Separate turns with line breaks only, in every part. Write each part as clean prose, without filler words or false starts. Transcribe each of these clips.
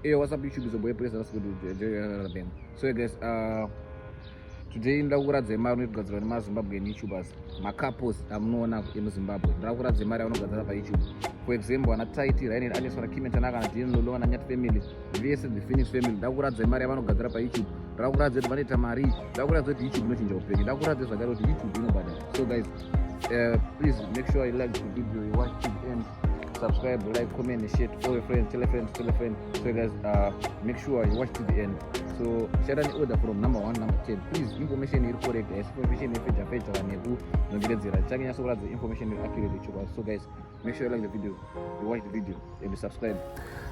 Hey, what's up YouTube? It's a boy President. So guys, today ndakuratidza mari inogadzirwa nemazimbabwean YouTubers, macouples amunoona emuzimbabwe. Ndakuratidza mari yavanogadzira paYouTube. For example, ana Taiti, Rain and Anisona, Kim and Tanaka, and Lolo and Nyat family, VS the Phoenix family. Ndakuratidza mari yavanogadzira paYouTube. Ndakuratidza kuti vanoita mari. Ndakuratidza kuti YouTube inochinja upenyu. Ndakuratidza zvakare kuti YouTube inobada. So guys, please make sure you like the video, you watch to the end. Subscribe, like, comment, and share to all your friends, tell a friend. So guys, make sure you watch to the end. So share an order from number 1, number 10. Please, information is correct. Information is information is accurate. So guys, make sure you like the video, you watch the video, and you subscribe.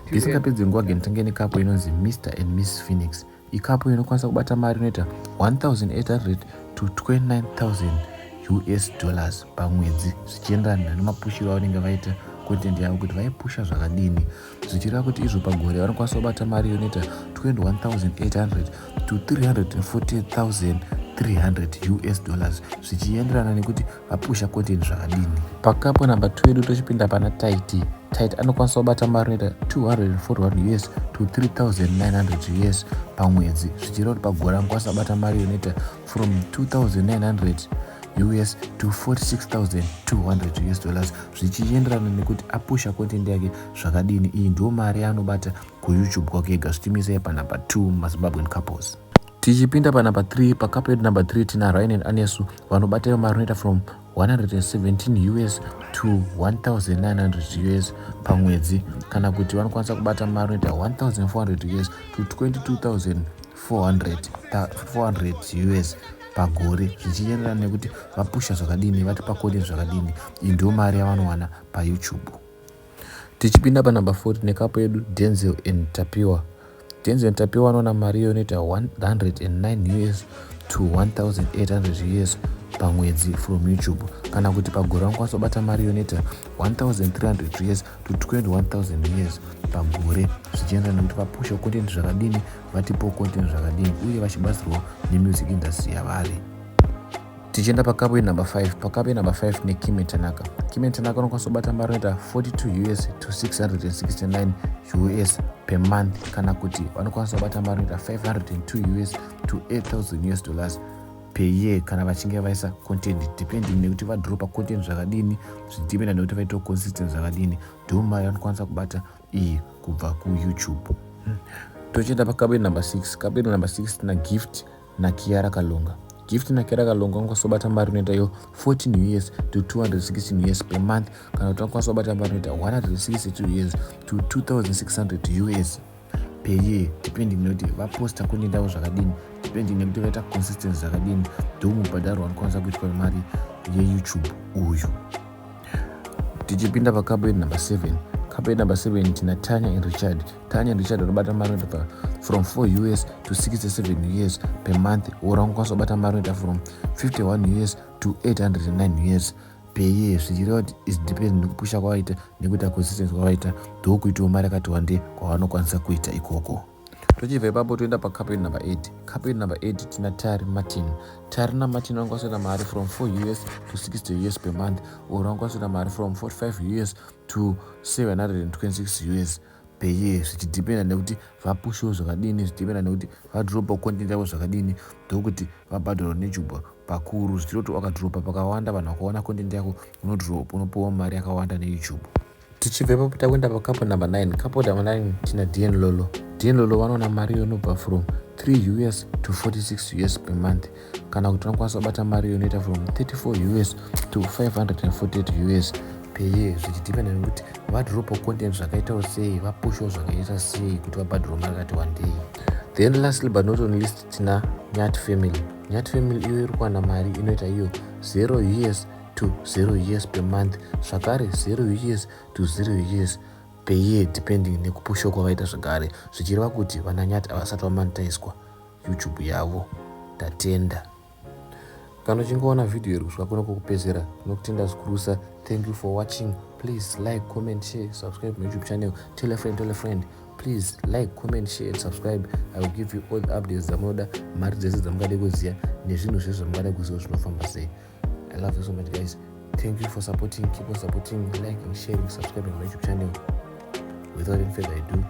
Tisingapedzi nguva tengeni kapu inonzi Mr and Miss Phoenix. Ikapu inokwanisa kubata mari inoita 1,800 to 29,000 US dollars pamwedzi, zvichienderana nemapushiro avanenge vaita content yavo kuti vaipusha zvakadini. Zvichireva kuti izvo pagore vanokwanisa kubata mari inoita 21,800 to 340,300 US dollars, zvichienderana nekuti vapusha content zvakadini. Pakapu namba 2 tochipinda pana Taiti. Taiti anokwanisa kubata mari inoita 241 US to 3,900 US pamwedzi, zvichireva kuti pagore anokwanisa kubata mari inoita from 2,900 US to 46,200 US dollars, zvichienderana nekuti apusha content yake zvakadini. Iyi ndiyo mari yaanobata kuYouTube kwakega, zvichimisai panamba 2 maZimbabwean couples. Tichipinda panamba 3, pakapu yedu namba 3 tina Rain and Anesu vanobatayo mari inoita from 117 US to 1,900 US pamwedzi, kana kuti vanokwanisa kubata mari inoita 1,400 US to 22,400 US pagore, zvichienderana nekuti vapusha zvakadini, vatipa content zvakadini. Iyi ndiyo mari yavanowana paYouTube. Tichipinda panamba 4 nekapu yedu Denzel and Tapiwa. Denzel and Tapiwa vanowana mari iyo inoita 109 US to 1,800 US pamwedzi from YouTube, kana kuti pagore vanokwanisa kubata mari iyo inoita 1,300 US to 21,000 US pagore, zvichienderana nekuti vapusha content zvakadini, vatipo content zvakadini, uye vachibatsirwa nemusic industry yavari. Tichienda pakapu yenamba 5, pakapu yenamba 5 neKim and Tanaka. Kim and Tanaka vanokwanisa kubata mari inoita 42 US to 669 US per month, kana kuti vanokwanisa kubata mari inoita 502 US to 8,000 US dollars per year kana vachinge vaisa content, depending nekuti vadropa content zvakadini, zvidipenda nekuti vaita consistent zvakadini. Ndiyo mari vanokwanisa kubata iyi kubva kuYouTube. Tochienda pakapu yenamba 6, kapu yenamba 6 tina Gift naKiara Kalonga. Gift naKiara Kalonga vanokwanisa kubata mari inoita yo 14 US to 216 US per month, kana kuti vanokwanisa kubata mari inoita 162 US to 2,600 US per year, depending nekuti vaposta content yavo zvakadini, depending nekuti vaita consistent zvakadini. Ndiwo mubhadharo vanokwanisa kuitwa mari yeYouTube uyu. Tichipinda pakapu yenamba 7, kapu yenamba 7 tina Tanya and Richard. Tanya and Richard vanobata mari inoita from 4 US to 67 US per month, ora vanokwanisa kubata mari inoita from 51 US to 809 US per year, zvichireva kuti is depend nekupusha kwavaita nekuita consistent kwavaita, ndo kuitawo mari yakati wande kwavanokwanisa kuita ikoko. Tochibva ipapo toenda pakapu yenamba 8. Kapu yenamba 8 tina Tari Martin. Tari naMartin vanokwanisa kuita mari from 4 US to 60 US per month, ora vanokwanisa kuita mari from 45 US to 726 US per year, zvichidipenda nekuti vapushawo zvakadini, zvichidipenda nekuti vadropa content yavo zvakadini, ndokuti vabhadharwa neYouTube pakuru. Zvichiroti wakadropa pakawanda vanhu vakaona content yako, unopiwa mari yakawanda neYouTube. Tichibva ipapo takuenda pakapu namba 9. Kapu namba 9 tina DN Lolo. DN Lolo vanowana mari inobva from 3 US to 46 US per month, kana kuti vanokwanisa kubata mari inoita from 34 US to 548 US per year, zvichidipenda nekuti vadropa content zvakaitawo sei, vapushawo zvakaita sei kuti vabhadharwa mari yakati wandei. Then lastly but not on list tina Nyat family. Nyat family iyo iri kuwana mari inoita iyo 0 US to 0 US per month, zvakare 0 US to 0 US per year, depending nekupusha kwavaita zvakare, zvichireva kuti vananyati havasati vamonetizwa YouTube yavo. Tatenda. Kana uchingoona video iri kusvika kuno kwokupedzera, tinokutenda zikurusa. Thank you for watching. Please like, comment, share, subscribe my YouTube channel. Tell a friend. Please like, comment, share and subscribe. I will give you all the updates dzamunoda, mari dzese dzamungada kuziva nezvinhu zvese zvamungada kuziva zvinofamba sei. I love you so much guys. Thank you for supporting. Keep on supporting, liking, sharing, subscribing my YouTube channel. Without any further ado,